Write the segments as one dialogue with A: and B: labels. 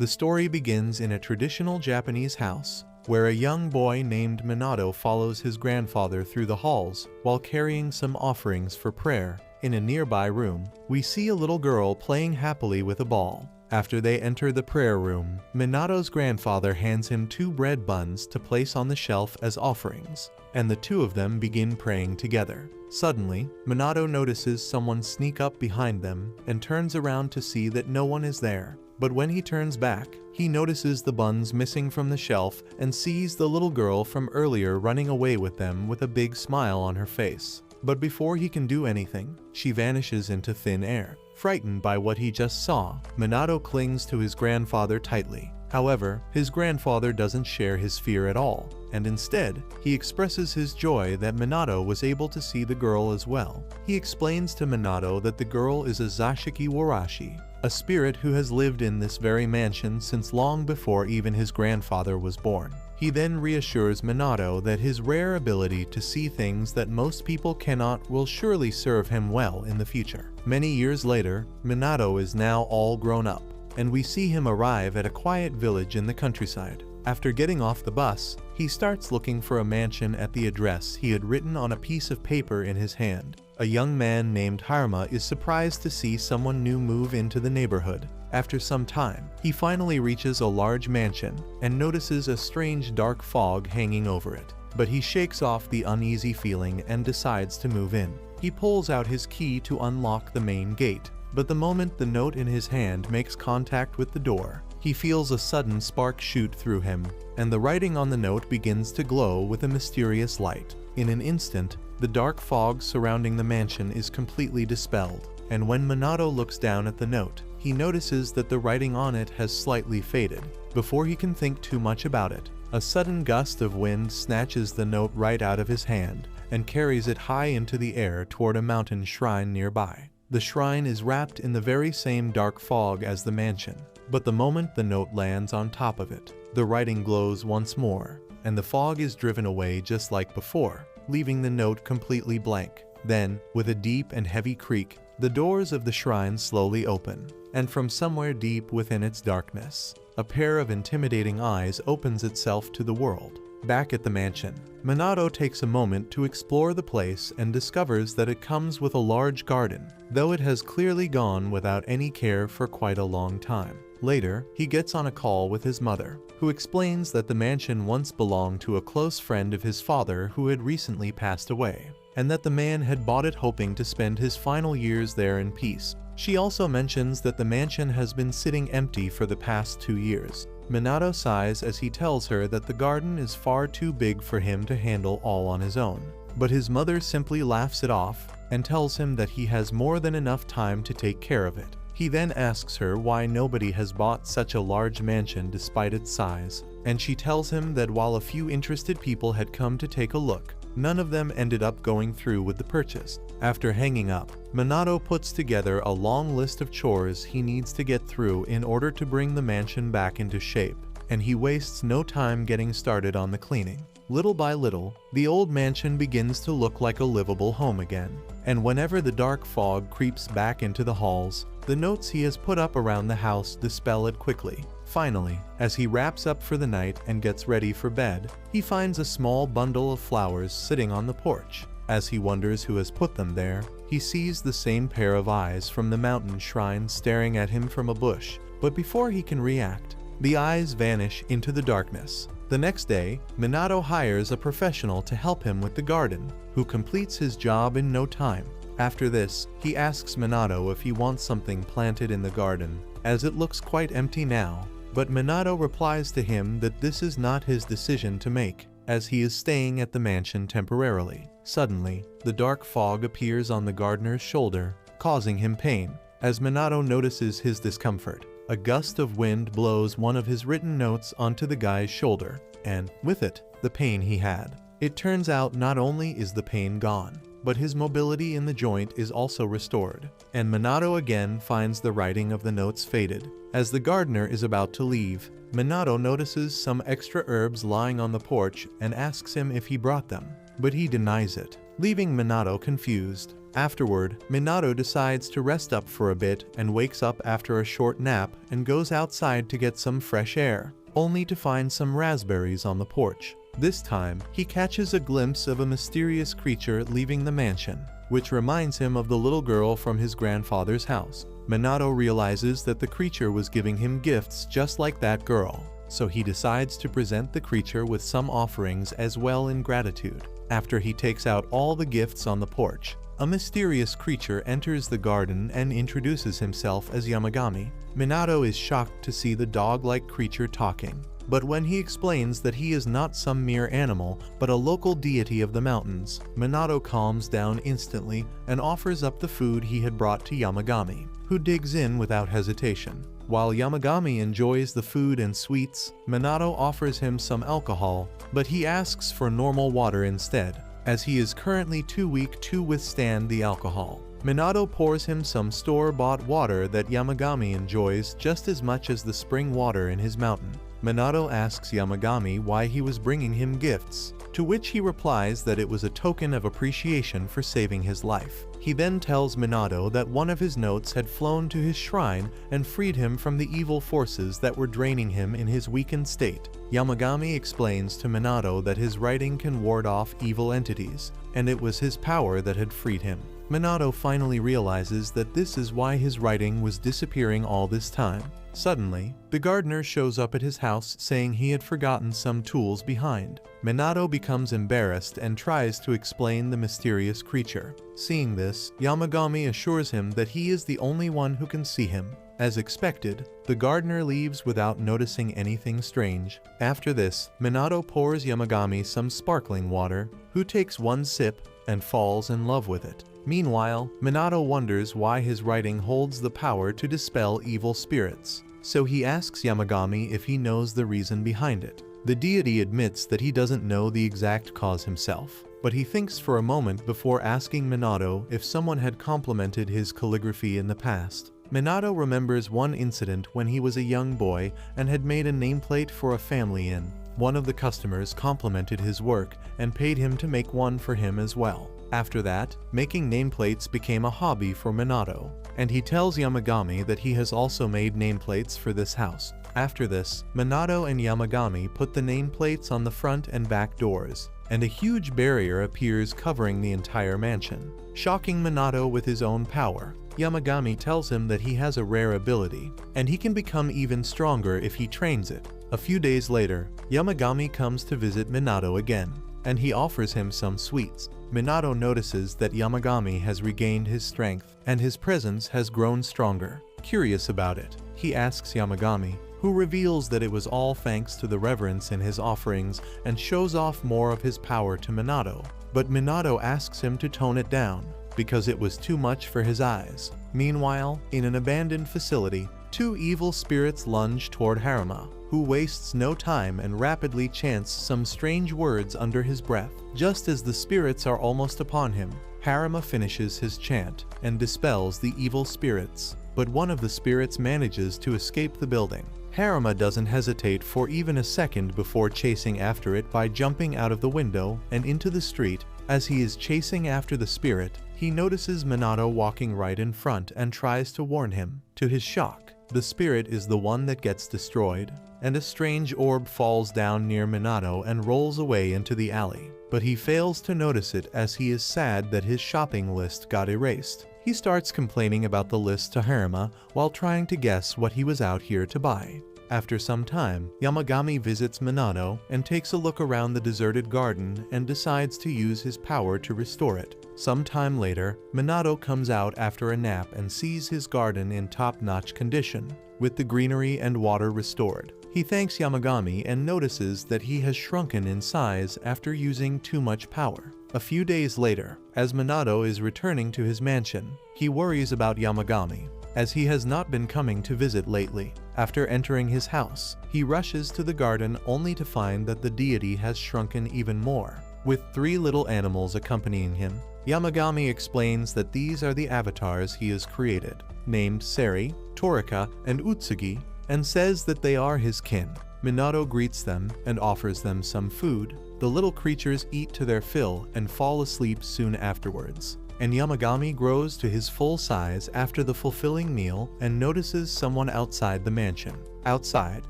A: The story begins in a traditional Japanese house, where a young boy named Minato follows his grandfather through the halls while carrying some offerings for prayer. In a nearby room, we see a little girl playing happily with a ball. After they enter the prayer room, Minato's grandfather hands him 2 bread buns to place on the shelf as offerings, and the two of them begin praying together. Suddenly, Minato notices someone sneak up behind them and turns around to see that no one is there. But when he turns back, he notices the buns missing from the shelf and sees the little girl from earlier running away with them with a big smile on her face. But before he can do anything, she vanishes into thin air. Frightened by what he just saw, Minato clings to his grandfather tightly. However, his grandfather doesn't share his fear at all, and instead, he expresses his joy that Minato was able to see the girl as well. He explains to Minato that the girl is a Zashiki Warashi, a spirit who has lived in this very mansion since long before even his grandfather was born. He then reassures Minato that his rare ability to see things that most people cannot will surely serve him well in the future. Many years later, Minato is now all grown up, and we see him arrive at a quiet village in the countryside. After getting off the bus, he starts looking for a mansion at the address he had written on a piece of paper in his hand. A young man named Haruma is surprised to see someone new move into the neighborhood. After some time, he finally reaches a large mansion and notices a strange dark fog hanging over it. But he shakes off the uneasy feeling and decides to move in. He pulls out his key to unlock the main gate, but the moment the note in his hand makes contact with the door, he feels a sudden spark shoot through him, and the writing on the note begins to glow with a mysterious light. In an instant, the dark fog surrounding the mansion is completely dispelled, and when Minato looks down at the note, he notices that the writing on it has slightly faded. Before he can think too much about it, a sudden gust of wind snatches the note right out of his hand and carries it high into the air toward a mountain shrine nearby. The shrine is wrapped in the very same dark fog as the mansion, but the moment the note lands on top of it, the writing glows once more, and the fog is driven away just like before, leaving the note completely blank. Then, with a deep and heavy creak, the doors of the shrine slowly open, and from somewhere deep within its darkness, a pair of intimidating eyes opens itself to the world. Back at the mansion, Minato takes a moment to explore the place and discovers that it comes with a large garden, though it has clearly gone without any care for quite a long time. Later, he gets on a call with his mother, who explains that the mansion once belonged to a close friend of his father who had recently passed away, and that the man had bought it hoping to spend his final years there in peace. She also mentions that the mansion has been sitting empty for the past 2 years. Minato sighs as he tells her that the garden is far too big for him to handle all on his own. But his mother simply laughs it off and tells him that he has more than enough time to take care of it. He then asks her why nobody has bought such a large mansion despite its size, and she tells him that while a few interested people had come to take a look, none of them ended up going through with the purchase. After hanging up, Minato puts together a long list of chores he needs to get through in order to bring the mansion back into shape, and he wastes no time getting started on the cleaning. Little by little, the old mansion begins to look like a livable home again, and whenever the dark fog creeps back into the halls, the notes he has put up around the house dispel it quickly. Finally, as he wraps up for the night and gets ready for bed, he finds a small bundle of flowers sitting on the porch. As he wonders who has put them there, he sees the same pair of eyes from the mountain shrine staring at him from a bush, but before he can react, the eyes vanish into the darkness. The next day, Minato hires a professional to help him with the garden, who completes his job in no time. After this, he asks Minato if he wants something planted in the garden, as it looks quite empty now, but Minato replies to him that this is not his decision to make, as he is staying at the mansion temporarily. Suddenly, the dark fog appears on the gardener's shoulder, causing him pain. As Minato notices his discomfort, a gust of wind blows one of his written notes onto the guy's shoulder, and, with it, the pain he had. It turns out not only is the pain gone, but his mobility in the joint is also restored, and Minato again finds the writing of the notes faded. As the gardener is about to leave, Minato notices some extra herbs lying on the porch and asks him if he brought them, but he denies it, leaving Minato confused. Afterward, Minato decides to rest up for a bit and wakes up after a short nap and goes outside to get some fresh air, only to find some raspberries on the porch. This time, he catches a glimpse of a mysterious creature leaving the mansion, which reminds him of the little girl from his grandfather's house. Minato realizes that the creature was giving him gifts just like that girl, so he decides to present the creature with some offerings as well in gratitude. After he takes out all the gifts on the porch, a mysterious creature enters the garden and introduces himself as Yamagami. Minato is shocked to see the dog-like creature talking, but when he explains that he is not some mere animal but a local deity of the mountains, Minato calms down instantly and offers up the food he had brought to Yamagami, who digs in without hesitation. While Yamagami enjoys the food and sweets, Minato offers him some alcohol, but he asks for normal water instead, as he is currently too weak to withstand the alcohol. Minato pours him some store-bought water that Yamagami enjoys just as much as the spring water in his mountain. Minato asks Yamagami why he was bringing him gifts, to which he replies that it was a token of appreciation for saving his life. He then tells Minato that one of his notes had flown to his shrine and freed him from the evil forces that were draining him in his weakened state. Yamagami explains to Minato that his writing can ward off evil entities, and it was his power that had freed him. Minato finally realizes that this is why his writing was disappearing all this time. Suddenly, the gardener shows up at his house saying he had forgotten some tools behind. Minato becomes embarrassed and tries to explain the mysterious creature. Seeing this, Yamagami assures him that he is the only one who can see him. As expected, the gardener leaves without noticing anything strange. After this, Minato pours Yamagami some sparkling water, who takes one sip and falls in love with it. Meanwhile, Minato wonders why his writing holds the power to dispel evil spirits, so he asks Yamagami if he knows the reason behind it. The deity admits that he doesn't know the exact cause himself, but he thinks for a moment before asking Minato if someone had complimented his calligraphy in the past. Minato remembers one incident when he was a young boy and had made a nameplate for a family inn. One of the customers complimented his work and paid him to make one for him as well. After that, making nameplates became a hobby for Minato, and he tells Yamagami that he has also made nameplates for this house. After this, Minato and Yamagami put the nameplates on the front and back doors, and a huge barrier appears covering the entire mansion. Shocking Minato with his own power, Yamagami tells him that he has a rare ability, and he can become even stronger if he trains it. A few days later, Yamagami comes to visit Minato again, and he offers him some sweets. Minato notices that Yamagami has regained his strength, and his presence has grown stronger. Curious about it, he asks Yamagami, who reveals that it was all thanks to the reverence in his offerings and shows off more of his power to Minato. But Minato asks him to tone it down, because it was too much for his eyes. Meanwhile, in an abandoned facility, two evil spirits lunge toward Haruma, who wastes no time and rapidly chants some strange words under his breath. Just as the spirits are almost upon him, Haruma finishes his chant and dispels the evil spirits, but one of the spirits manages to escape the building. Haruma doesn't hesitate for even a second before chasing after it by jumping out of the window and into the street. As he is chasing after the spirit, he notices Minato walking right in front and tries to warn him. To his shock, the spirit is the one that gets destroyed, and a strange orb falls down near Minato and rolls away into the alley. But he fails to notice it as he is sad that his shopping list got erased. He starts complaining about the list to Haruma while trying to guess what he was out here to buy. After some time, Yamagami visits Minato and takes a look around the deserted garden and decides to use his power to restore it. Some time later, Minato comes out after a nap and sees his garden in top-notch condition, with the greenery and water restored. He thanks Yamagami and notices that he has shrunken in size after using too much power. A few days later, as Minato is returning to his mansion, he worries about Yamagami, as he has not been coming to visit lately. After entering his house, he rushes to the garden only to find that the deity has shrunken even more. With three little animals accompanying him, Yamagami explains that these are the avatars he has created, named Seri, Torika, and Utsugi, and says that they are his kin. Minato greets them and offers them some food. The little creatures eat to their fill and fall asleep soon afterwards. and Yamagami grows to his full size after the fulfilling meal and notices someone outside the mansion. Outside,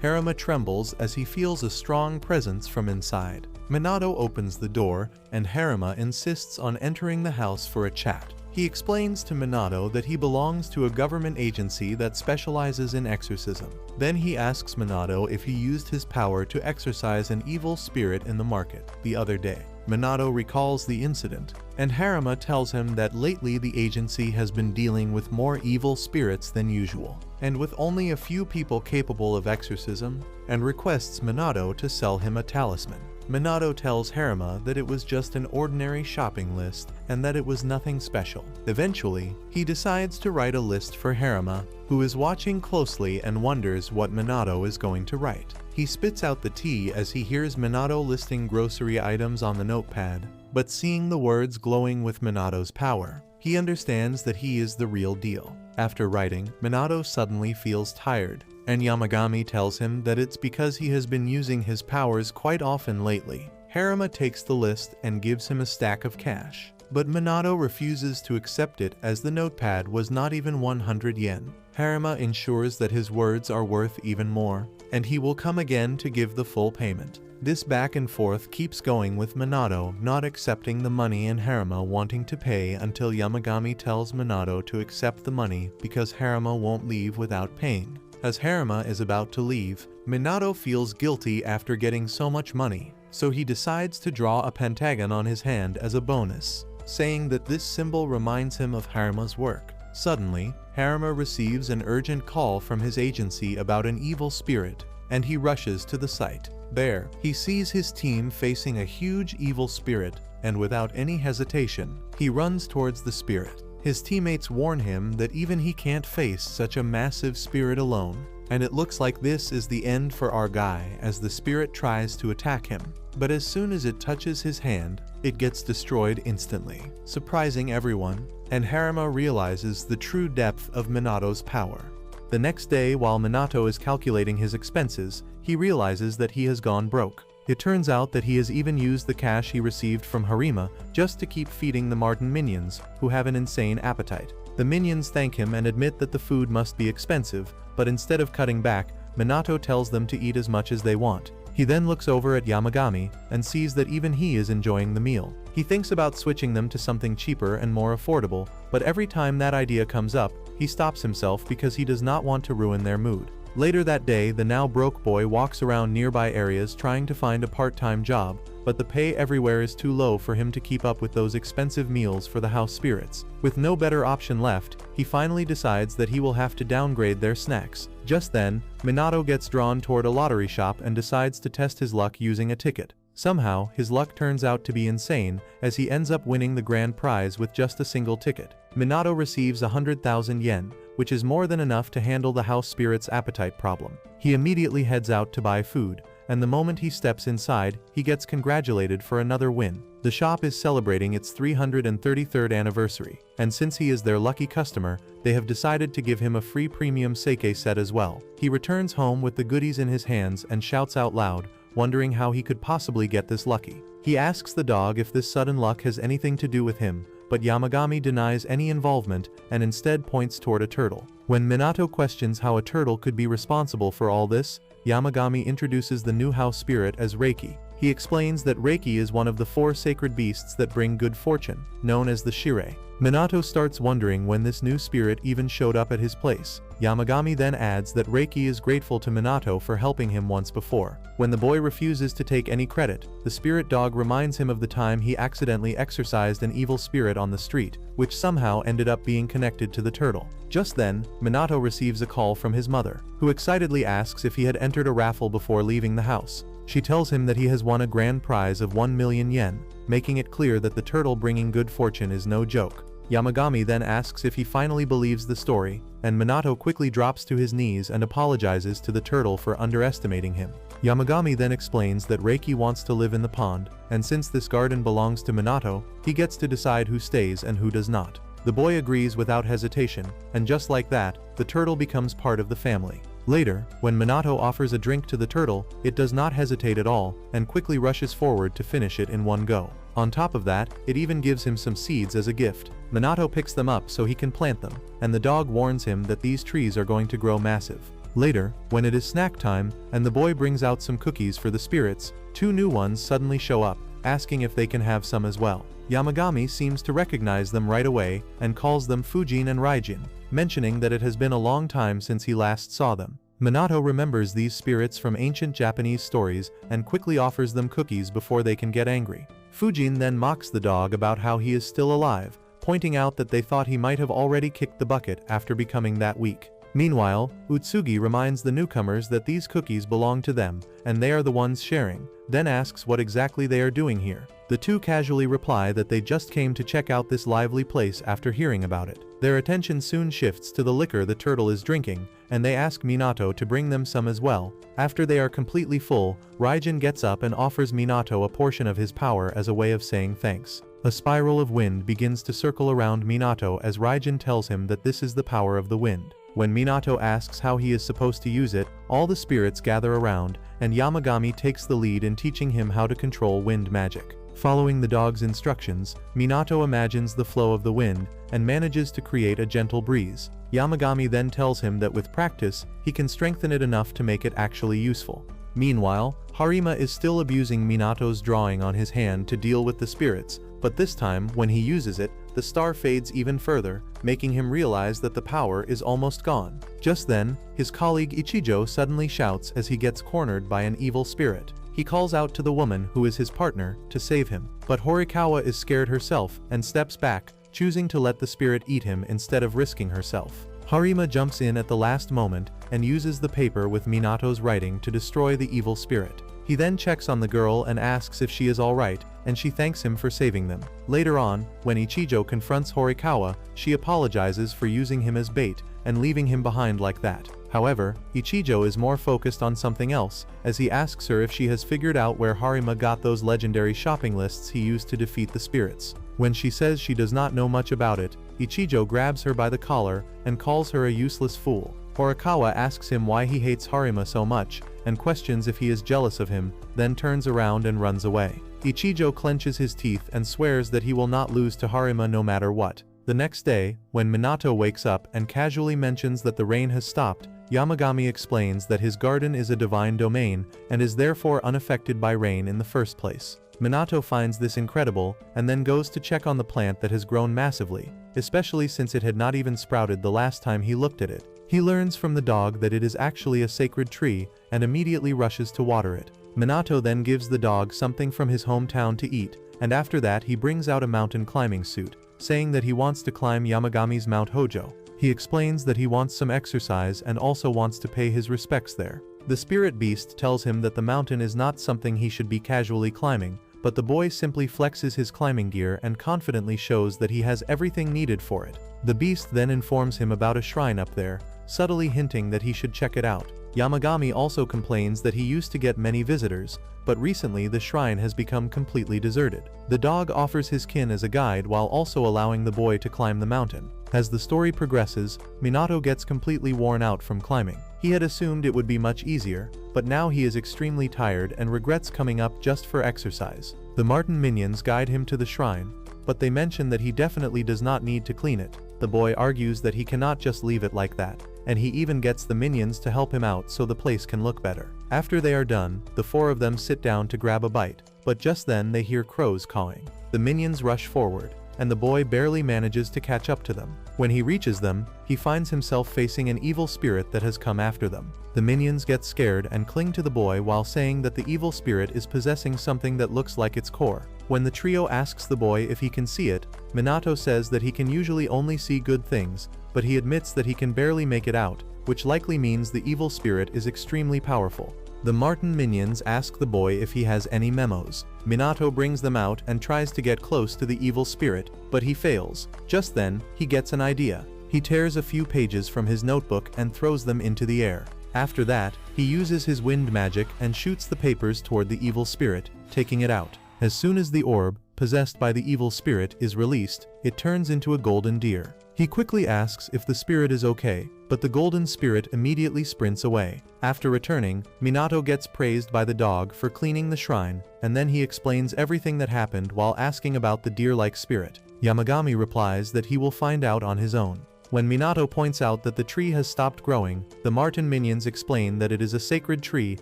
A: Haruma trembles as he feels a strong presence from inside. Minato opens the door, and Haruma insists on entering the house for a chat. He explains to Minato that he belongs to a government agency that specializes in exorcism. Then he asks Minato if he used his power to exorcise an evil spirit in the market the other day. Minato recalls the incident, and Haruma tells him that lately the agency has been dealing with more evil spirits than usual, and with only a few people capable of exorcism, and requests Minato to sell him a talisman. Minato tells Haruma that it was just an ordinary shopping list and that it was nothing special. Eventually, he decides to write a list for Haruma, who is watching closely and wonders what Minato is going to write. He spits out the tea as he hears Minato listing grocery items on the notepad, but seeing the words glowing with Minato's power, he understands that he is the real deal. After writing, Minato suddenly feels tired, and Yamagami tells him that it's because he has been using his powers quite often lately. Haruma takes the list and gives him a stack of cash, but Minato refuses to accept it as the notepad was not even 100 yen. Haruma ensures that his words are worth even more, and he will come again to give the full payment. This back and forth keeps going with Minato not accepting the money and Haruma wanting to pay until Yamagami tells Minato to accept the money because Haruma won't leave without paying. As Haruma is about to leave, Minato feels guilty after getting so much money, so he decides to draw a pentagon on his hand as a bonus, saying that this symbol reminds him of Haruma's work. Suddenly, Haruma receives an urgent call from his agency about an evil spirit, and he rushes to the site. There, he sees his team facing a huge evil spirit, and without any hesitation, he runs towards the spirit. His teammates warn him that even he can't face such a massive spirit alone, and it looks like this is the end for our guy as the spirit tries to attack him. But as soon as it touches his hand, it gets destroyed instantly, surprising everyone, and Haruma realizes the true depth of Minato's power. The next day, while Minato is calculating his expenses, he realizes that he has gone broke. It turns out that he has even used the cash he received from Harima just to keep feeding the Martin minions, who have an insane appetite. The minions thank him and admit that the food must be expensive, but instead of cutting back, Minato tells them to eat as much as they want. He then looks over at Yamagami and sees that even he is enjoying the meal. He thinks about switching them to something cheaper and more affordable, but every time that idea comes up, he stops himself because he does not want to ruin their mood. Later that day, the now broke boy walks around nearby areas trying to find a part-time job, but the pay everywhere is too low for him to keep up with those expensive meals for the house spirits. With no better option left, he finally decides that he will have to downgrade their snacks. Just then, Minato gets drawn toward a lottery shop and decides to test his luck using a ticket. Somehow, his luck turns out to be insane, as he ends up winning the grand prize with just a single ticket. Minato receives 100,000 yen, which is more than enough to handle the house spirit's appetite problem. He immediately heads out to buy food, and the moment he steps inside, he gets congratulated for another win. The shop is celebrating its 333rd anniversary, and since he is their lucky customer, they have decided to give him a free premium sake set as well. He returns home with the goodies in his hands and shouts out loud, wondering how he could possibly get this lucky. He asks the dog if this sudden luck has anything to do with him, but Yamagami denies any involvement and instead points toward a turtle. When Minato questions how a turtle could be responsible for all this, Yamagami introduces the new house spirit as Reiki. He explains that Reiki is one of the 4 sacred beasts that bring good fortune, known as the Shirei. Minato starts wondering when this new spirit even showed up at his place. Yamagami then adds that Reiki is grateful to Minato for helping him once before. When the boy refuses to take any credit, the spirit dog reminds him of the time he accidentally exorcised an evil spirit on the street, which somehow ended up being connected to the turtle. Just then, Minato receives a call from his mother, who excitedly asks if he had entered a raffle before leaving the house. She tells him that he has won a grand prize of 1 million yen, making it clear that the turtle bringing good fortune is no joke. Yamagami then asks if he finally believes the story, and Minato quickly drops to his knees and apologizes to the turtle for underestimating him. Yamagami then explains that Reiki wants to live in the pond, and since this garden belongs to Minato, he gets to decide who stays and who does not. The boy agrees without hesitation, and just like that, the turtle becomes part of the family. Later, when Minato offers a drink to the turtle, it does not hesitate at all, and quickly rushes forward to finish it in one go. On top of that, it even gives him some seeds as a gift. Minato picks them up so he can plant them, and the dog warns him that these trees are going to grow massive. Later, when it is snack time, and the boy brings out some cookies for the spirits, 2 new ones suddenly show up, asking if they can have some as well. Yamagami seems to recognize them right away, and calls them Fujin and Raijin, mentioning that it has been a long time since he last saw them. Minato remembers these spirits from ancient Japanese stories, and quickly offers them cookies before they can get angry. Fujin then mocks the dog about how he is still alive, pointing out that they thought he might have already kicked the bucket after becoming that weak. Meanwhile, Utsugi reminds the newcomers that these cookies belong to them, and they are the ones sharing, then asks what exactly they are doing here. The 2 casually reply that they just came to check out this lively place after hearing about it. Their attention soon shifts to the liquor the turtle is drinking, and they ask Minato to bring them some as well. After they are completely full, Raijin gets up and offers Minato a portion of his power as a way of saying thanks. A spiral of wind begins to circle around Minato as Raijin tells him that this is the power of the wind. When Minato asks how he is supposed to use it, all the spirits gather around, and Yamagami takes the lead in teaching him how to control wind magic. Following the dog's instructions, Minato imagines the flow of the wind, and manages to create a gentle breeze. Yamagami then tells him that with practice, he can strengthen it enough to make it actually useful. Meanwhile, Harima is still abusing Minato's drawing on his hand to deal with the spirits, but this time, when he uses it, the star fades even further, making him realize that the power is almost gone. Just then, his colleague Ichijo suddenly shouts as he gets cornered by an evil spirit. He calls out to the woman who is his partner to save him, but Horikawa is scared herself and steps back, choosing to let the spirit eat him instead of risking herself. Harima jumps in at the last moment and uses the paper with Minato's writing to destroy the evil spirit. He then checks on the girl and asks if she is alright, and she thanks him for saving them. Later on, when Ichijo confronts Horikawa, she apologizes for using him as bait and leaving him behind like that. However, Ichijo is more focused on something else, as he asks her if she has figured out where Harima got those legendary shopping lists he used to defeat the spirits. When she says she does not know much about it, Ichijo grabs her by the collar and calls her a useless fool. Horikawa asks him why he hates Harima so much, and questions if he is jealous of him, then turns around and runs away. Ichijo clenches his teeth and swears that he will not lose to Harima no matter what. The next day, when Minato wakes up and casually mentions that the rain has stopped, Yamagami explains that his garden is a divine domain and is therefore unaffected by rain in the first place. Minato finds this incredible and then goes to check on the plant that has grown massively, especially since it had not even sprouted the last time he looked at it. He learns from the dog that it is actually a sacred tree and immediately rushes to water it. Minato then gives the dog something from his hometown to eat, and after that he brings out a mountain climbing suit, saying that he wants to climb Yamagami's Mount Hojo. He explains that he wants some exercise and also wants to pay his respects there. The spirit beast tells him that the mountain is not something he should be casually climbing, but the boy simply flexes his climbing gear and confidently shows that he has everything needed for it. The beast then informs him about a shrine up there, subtly hinting that he should check it out. Yamagami also complains that he used to get many visitors, but recently the shrine has become completely deserted. The dog offers his kin as a guide while also allowing the boy to climb the mountain. As the story progresses, Minato gets completely worn out from climbing. He had assumed it would be much easier, but now he is extremely tired and regrets coming up just for exercise. The Martin minions guide him to the shrine, but they mention that he definitely does not need to clean it. The boy argues that he cannot just leave it like that, and he even gets the minions to help him out so the place can look better. After they are done, the 4 of them sit down to grab a bite, but just then they hear crows cawing. The minions rush forward, and the boy barely manages to catch up to them. When he reaches them, he finds himself facing an evil spirit that has come after them. The minions get scared and cling to the boy while saying that the evil spirit is possessing something that looks like its core. When the trio asks the boy if he can see it, Minato says that he can usually only see good things, but he admits that he can barely make it out, which likely means the evil spirit is extremely powerful. The Martin minions ask the boy if he has any memos. Minato brings them out and tries to get close to the evil spirit, but he fails. Just then, he gets an idea. He tears a few pages from his notebook and throws them into the air. After that, he uses his wind magic and shoots the papers toward the evil spirit, taking it out. As soon as the orb, possessed by the evil spirit, is released, it turns into a golden deer. He quickly asks if the spirit is okay, but the golden spirit immediately sprints away. After returning, Minato gets praised by the dog for cleaning the shrine, and then he explains everything that happened while asking about the deer-like spirit. Yamagami replies that he will find out on his own. When Minato points out that the tree has stopped growing, the Martin minions explain that it is a sacred tree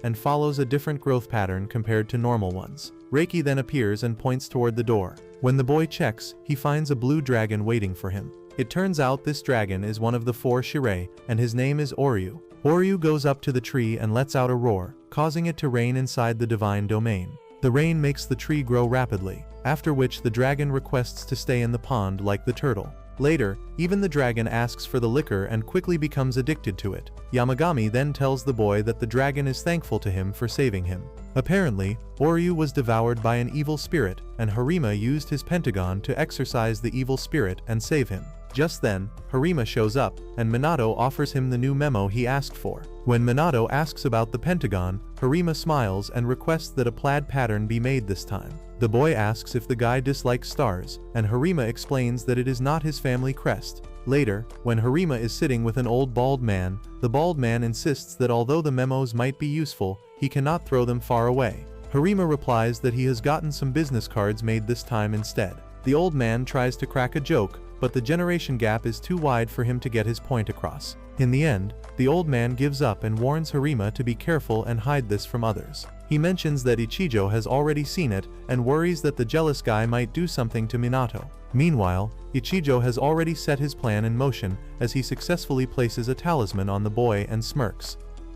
A: and follows a different growth pattern compared to normal ones. Reiki then appears and points toward the door. When the boy checks, he finds a blue dragon waiting for him. It turns out this dragon is one of the 4 Shirei, and his name is Oryu. Oryu goes up to the tree and lets out a roar, causing it to rain inside the divine domain. The rain makes the tree grow rapidly, after which the dragon requests to stay in the pond like the turtle. Later, even the dragon asks for the liquor and quickly becomes addicted to it. Yamagami then tells the boy that the dragon is thankful to him for saving him. Apparently, Oryu was devoured by an evil spirit, and Harima used his pentagon to exorcise the evil spirit and save him. Just then, Harima shows up, and Minato offers him the new memo he asked for. When Minato asks about the pentagon, Harima smiles and requests that a plaid pattern be made this time. The boy asks if the guy dislikes stars, and Harima explains that it is not his family crest. Later, when Harima is sitting with an old bald man, the bald man insists that although the memos might be useful, he cannot throw them far away. Harima replies that he has gotten some business cards made this time instead. The old man tries to crack a joke, but the generation gap is too wide for him to get his point across. In the end, the old man gives up and warns Harima to be careful and hide this from others. He mentions that Ichijo has already seen it and worries that the jealous guy might do something to Minato. Meanwhile, Ichijo has already set his plan in motion as he successfully places a talisman on the boy and smirks.